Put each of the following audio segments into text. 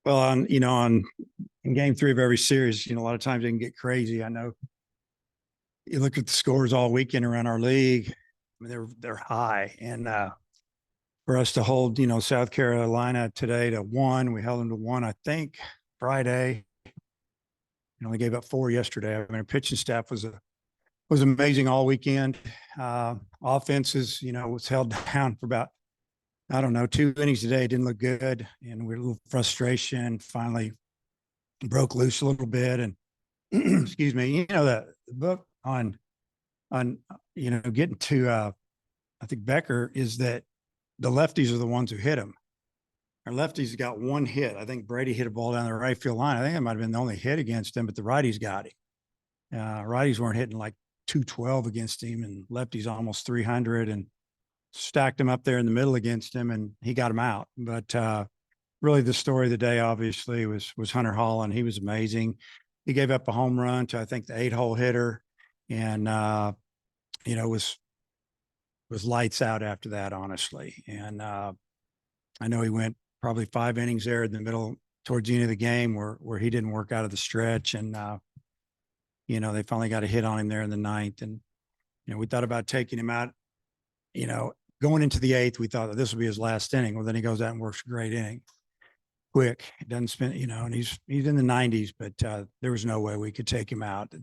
Well, on in game 3 of every series, a lot of times they can get crazy. I know you look at the scores all weekend around our league. I mean, they're high, and for us to hold, South Carolina today to 1, we held them to 1. I think Friday. We gave up 4 yesterday. I mean, our pitching staff was amazing all weekend. Offenses, was held down for about, I don't know, 2 innings today. Didn't look good, and we had a little frustration. Finally broke loose a little bit, and excuse me, the book on getting to I think Becker is that the lefties are the ones who hit him. Our lefties got 1 hit. I think Brady hit a ball down the right field line. I think it might have been the only hit against him, but the righties got him. Righties weren't hitting like 212 against him, and lefties almost 300, and stacked him up there in the middle against him, and he got him out. But really, the story of the day obviously was Hunter Holland. He was amazing. He gave up a home run to, I think, the 8-hole hitter, and was lights out after that, honestly. And I know he went probably 5 innings there in the middle towards the end of the game where he didn't work out of the stretch, and they finally got a hit on him there in the 9th, and we thought about taking him out. Going into the 8th, we thought that this would be his last inning. Well, then he goes out and works a great inning, quick. It doesn't spend, and he's in the 90s, but there was no way we could take him out.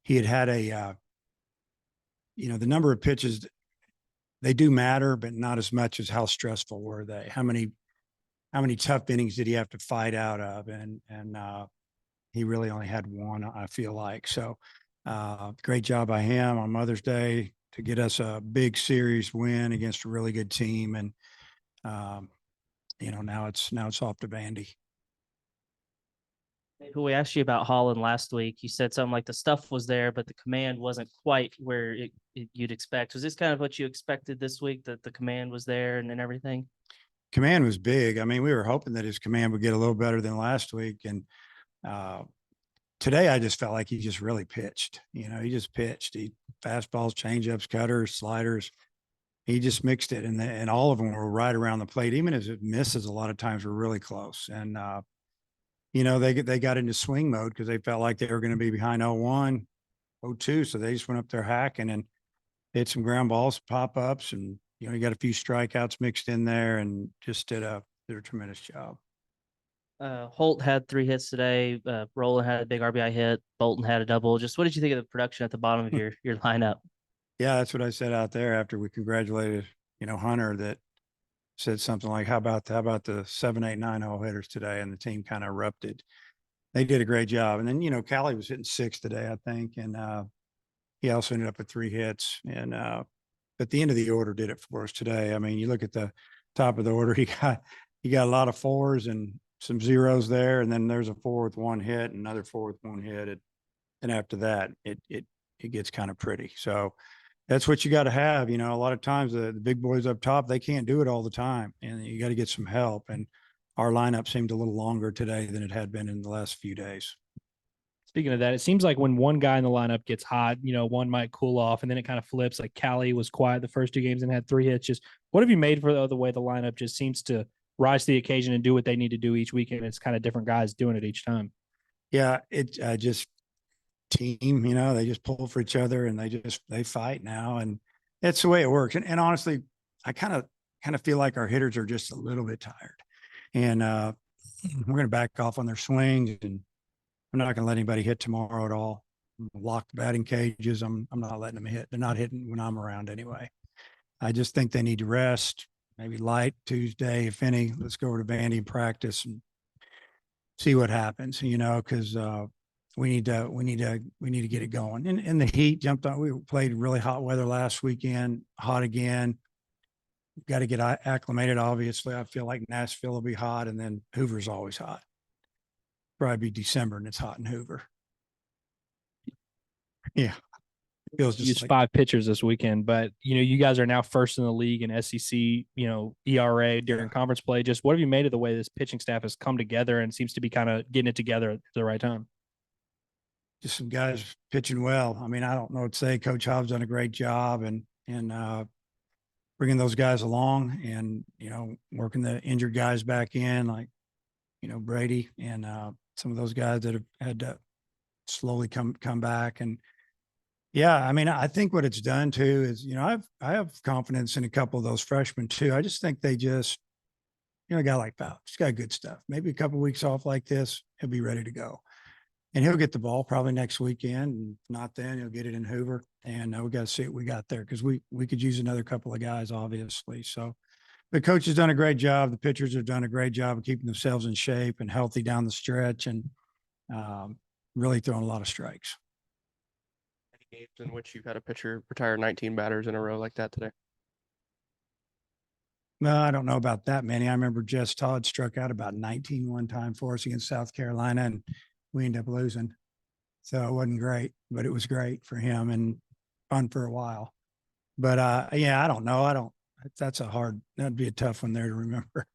He had a, the number of pitches, they do matter, but not as much as how stressful were they. How many tough innings did he have to fight out of? And he really only had 1, I feel like. So great job by him on Mother's Day to get us a big series win against a really good team. And, now it's off to Vandy. Who we asked you about Holland last week, you said something like the stuff was there, but the command wasn't quite where you'd expect. Was this kind of what you expected this week, that the command was there and everything? Command was big. I mean, we were hoping that his command would get a little better than last week. And today I just felt like he just really pitched. He just pitched. He fastballs, changeups, cutters, sliders. He just mixed it, and all of them were right around the plate. Even as it misses, a lot of times were really close. And they got into swing mode because they felt like they were going to be behind 0-1, 0-2, so they just went up there hacking and hit some ground balls, pop ups, and he got a few strikeouts mixed in there, and just did a tremendous job. Holt had 3 hits today. Roland had a big RBI hit. Bolton had a double. Just what did you think of the production at the bottom of your lineup? Yeah, that's what I said out there after we congratulated, Hunter, that said something like, how about the 7, 8, 9 hole hitters today? And the team kind of erupted. They did a great job. And then, Callie was hitting 6 today, I think. And he also ended up with 3 hits. And but the end of the order did it for us today. I mean, you look at the top of the order, you got a lot of 4s and some 0s there. And then there's a 4 with 1 hit, another 4 with 1 hit. And after that, it gets kind of pretty. So that's what you got to have. A lot of times the big boys up top, they can't do it all the time, and you got to get some help. And our lineup seemed a little longer today than it had been in the last few days. Speaking of that, it seems like when one guy in the lineup gets hot, one might cool off, and then it kind of flips. Like Callie was quiet the first 2 games and had 3 hits. Just what have you made for the way the lineup just seems to rise to the occasion and do what they need to do each weekend? It's kind of different guys doing it each time. Yeah, it just team, they just pull for each other, and they fight now, and that's the way it works. And honestly, I kind of feel like our hitters are just a little bit tired, and we're going to back off on their swings, and I'm not going to let anybody hit tomorrow at all. Lock the batting cages. I'm not letting them hit. They're not hitting when I'm around anyway. I just think they need to rest, maybe light Tuesday, if any. Let's go over to Vandy and practice and see what happens, because we need to get it going. And the heat jumped on. We played really hot weather last weekend, hot again. Got to get acclimated. Obviously, I feel like Nashville will be hot, and then Hoover's always hot. Probably be December and it's hot in Hoover. Yeah. It feels just like 5 pitchers this weekend, but you guys are now first in the league in SEC, ERA during conference play. Just what have you made of the way this pitching staff has come together and seems to be kind of getting it together at the right time? Just some guys pitching well. I mean, I don't know what to say. Coach Hobbs done a great job, and bringing those guys along and, working the injured guys back in, like, Brady and some of those guys that have had to slowly come back. And yeah, I mean, I think what it's done too is, I have confidence in a couple of those freshmen too. I just think they just, a guy like Fouch, he's got good stuff. Maybe a couple of weeks off like this, he'll be ready to go. And he'll get the ball probably next weekend. And if not then, he'll get it in Hoover. And we got to see what we got there because we could use another couple of guys, obviously. So the coach has done a great job. The pitchers have done a great job of keeping themselves in shape and healthy down the stretch and really throwing a lot of strikes. Any games in which you've had a pitcher retire 19 batters in a row like that today? No, I don't know about that many. I remember Jess Todd struck out about 19 one time for us against South Carolina, and we ended up losing. So it wasn't great, but it was great for him and fun for a while. But yeah, I don't know. That'd be a tough one there to remember.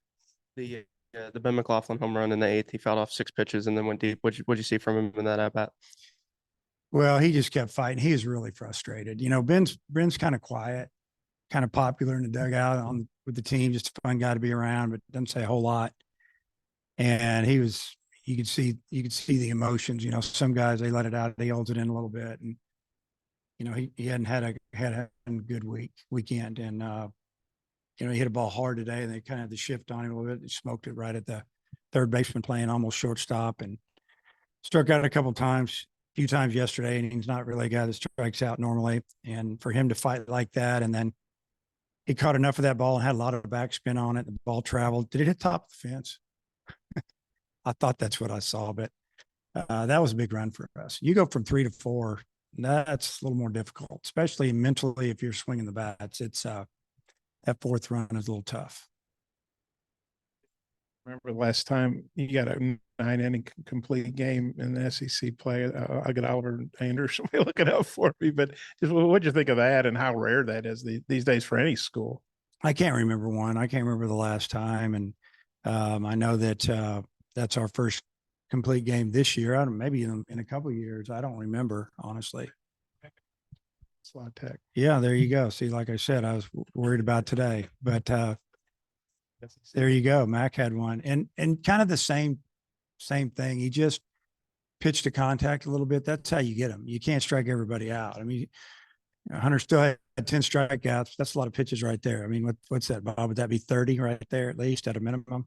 The Ben McLaughlin home run in the 8th, he fouled off 6 pitches and then went deep. What'd you see from him in that at bat? Well, he just kept fighting. He was really frustrated. Ben's kind of quiet, kind of popular in the dugout with the team, just a fun guy to be around, but doesn't say a whole lot. And you could see the emotions. Some guys, they let it out, he holds it in a little bit, and he hadn't had a good weekend, and he hit a ball hard today, and they kind of had the shift on him a little bit. He smoked it right at the third baseman playing almost shortstop, and struck out a few times yesterday, and he's not really a guy that strikes out normally. And for him to fight like that, and then he caught enough of that ball and had a lot of backspin on it. The ball traveled. Did it hit top of the fence? I thought that's what I saw, but that was a big run for us. You go from 3 to 4, that's a little more difficult, especially mentally if you're swinging the bats. It's that 4th run is a little tough. Remember last time you got a 9-inning complete game in the SEC play. I got Oliver Anderson looking out for me, but just what'd you think of that and how rare that is these days for any school? I can't remember one. I can't remember the last time. And I know that that's our first complete game this year. Maybe in a couple of years. I don't remember, honestly. It's a lot of tech. Yeah, there you go. See, like I said, I was worried about today, but there you go. Mac had one, and kind of the same thing. He just pitched to contact a little bit. That's how you get him. You can't strike everybody out. I mean, Hunter still had 10 strikeouts. That's a lot of pitches right there. I mean, what's that, Bob? Would that be 30 right there at least at a minimum?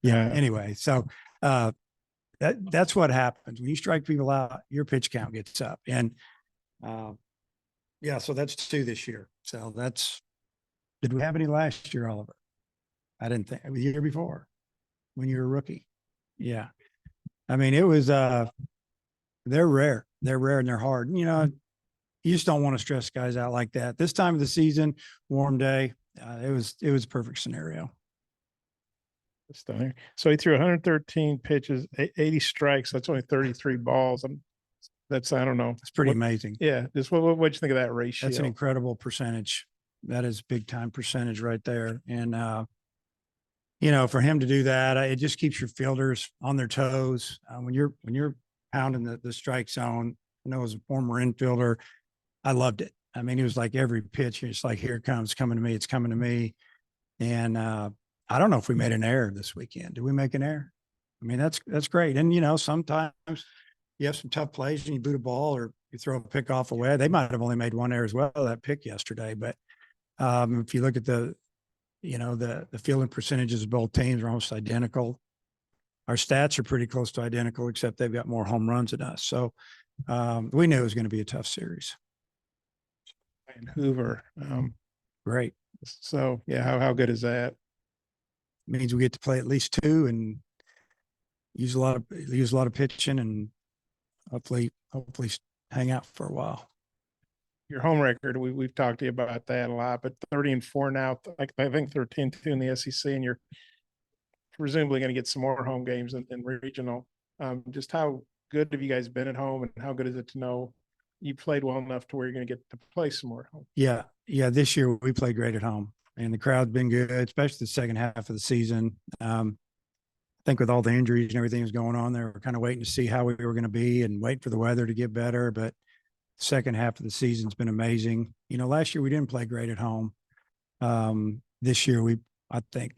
Yeah. Anyway, so that's what happens when you strike people out. Your pitch count gets up, and yeah. So that's 2 this year. So did we have any last year, Oliver? I didn't think the year before when you were a rookie. Yeah. I mean, it was, they're rare. They're rare and they're hard. You just don't want to stress guys out like that. This time of the season, warm day, it was a perfect scenario. Stunning. So he threw 113 pitches, 80 strikes. That's only 33 balls. I don't know. It's pretty amazing. Yeah. Just what'd you think of that ratio? That's an incredible percentage. That is big time percentage right there. And, for him to do that, it just keeps your fielders on their toes. When you're pounding the strike zone, as a former infielder, I loved it. I mean, it was like every pitch, it's like, here it comes, coming to me. It's coming to me. And I don't know if we made an error this weekend. Did we make an error? I mean, that's great. And, sometimes you have some tough plays and you boot a ball or you throw a pick off away. They might have only made one error as well, that pick yesterday. But if you look at the fielding percentages of both teams are almost identical. Our stats are pretty close to identical, except they've got more home runs than us. So we knew it was going to be a tough series. And Hoover. Great. So yeah, how good is that? Means we get to play at least 2 and use a lot of pitching and hopefully hang out for a while. Your home record, we've talked to you about that a lot, but 30-4 now, I think 13-2 in the SEC, and you're presumably going to get some more home games in regional. Just how good have you guys been at home, and how good is it to know you played well enough to where you're going to get to play some more at home? Yeah. This year we played great at home, and the crowd's been good, especially the second half of the season. I think with all the injuries and everything that's going on there, we're kind of waiting to see how we were going to be and wait for the weather to get better. But second half of the season's been amazing. Last year we didn't play great at home. This year, I think,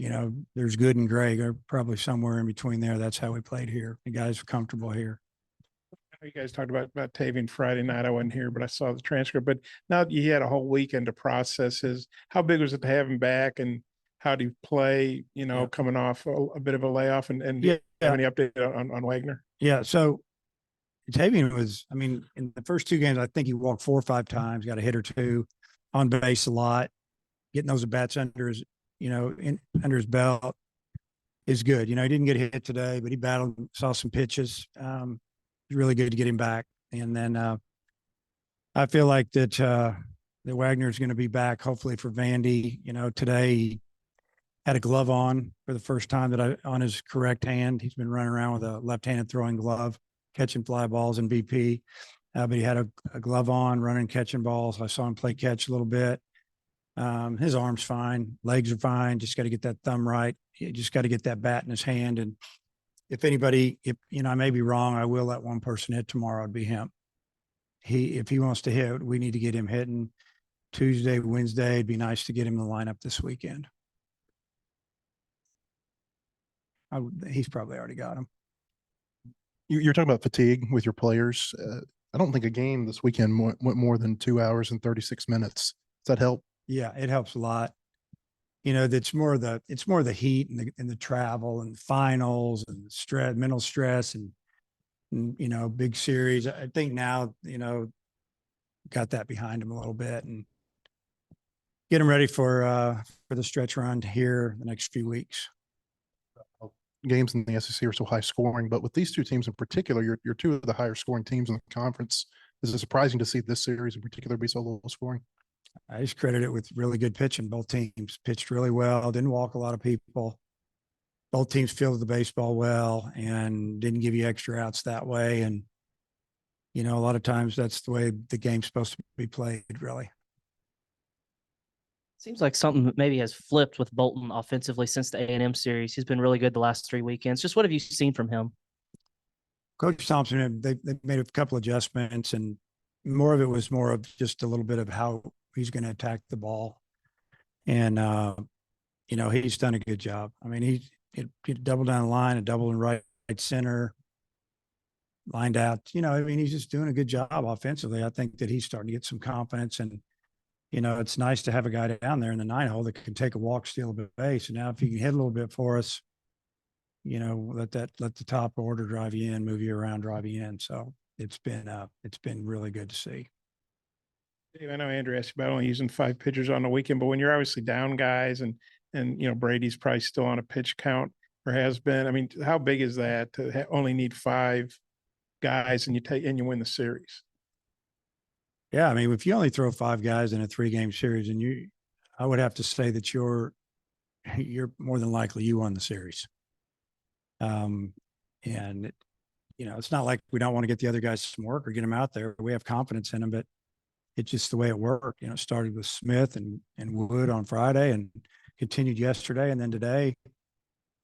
there's good and Greg are probably somewhere in between there. That's how we played here. The guys are comfortable here. You guys talked about Tavian Friday night. I wasn't here, but I saw the transcript. But now that you had a whole weekend to process his, how big was it to have him back, and how do you play, Yeah. coming off a bit of a layoff, and do Yeah. you have any update on Wagner? Yeah. So Tavian was, in the first 2 games, I think he walked 4 or 5 times, got a hit or 2, on base a lot, getting those at bats under his, under his belt is good. He didn't get hit today, but he battled, saw some pitches. It's really good to get him back. And then I feel like that Wagner's going to be back hopefully for Vandy. Today he had a glove on for the first time on his correct hand. He's been running around with a left-handed throwing glove, catching fly balls in VP. But he had a glove on, running, catching balls. I saw him play catch a little bit. His arm's fine, legs are fine. Just got to get that thumb right. You just got to get that bat in his hand. And if anybody, I may be wrong, I will let one person hit tomorrow. It'd be him. If he wants to hit, we need to get him hitting Tuesday, Wednesday. It'd be nice to get him in the lineup this weekend. He's probably already got him. You're talking about fatigue with your players. I don't think a game this weekend went more than 2 hours and 36 minutes. Does that help? Yeah, it helps a lot. It's more the heat and the travel and the finals and the stress, mental stress and big series. I think now, got that behind him a little bit and get him ready for the stretch run here the next few weeks. Games in the SEC are so high scoring, but with these 2 teams in particular, you're 2 of the higher scoring teams in the conference. Is it surprising to see this series in particular be so low scoring? I just credit it with really good pitching. Both teams pitched really well, didn't walk a lot of people. Both teams fielded the baseball well and didn't give you extra outs that way. And, a lot of times that's the way the game's supposed to be played, really. Seems like something maybe has flipped with Bolton offensively since the A&M series. He's been really good the last 3 weekends. Just what have you seen from him? Coach Thompson, they made a couple adjustments, and more of it was more of just a little bit of how he's going to attack the ball. And, he's done a good job. He doubled down the line, a double in right center, lined out. He's just doing a good job offensively. I think that he's starting to get some confidence, and, it's nice to have a guy down there in the 9 hole that can take a walk, steal a base. And now if you can hit a little bit for us, let the top order drive you in, move you around, drive you in. So it's been really good to see. Dave, I know Andrew asked you about only using 5 pitchers on the weekend, but when you're obviously down guys and Brady's probably still on a pitch count or has been, how big is that to only need 5 guys and you win the series? Yeah. If you only throw 5 guys in a 3-game series, and I would have to say that you're more than likely you won the series. And it's not like we don't want to get the other guys some work or get them out there. We have confidence in them, but it's just the way it worked. It started with Smith and Wood on Friday and continued yesterday. And then today,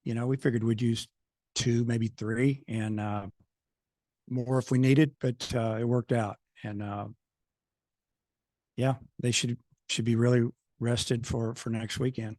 we figured we'd use 2, maybe 3 and more if we needed, but it worked out. And they should be really rested for next weekend.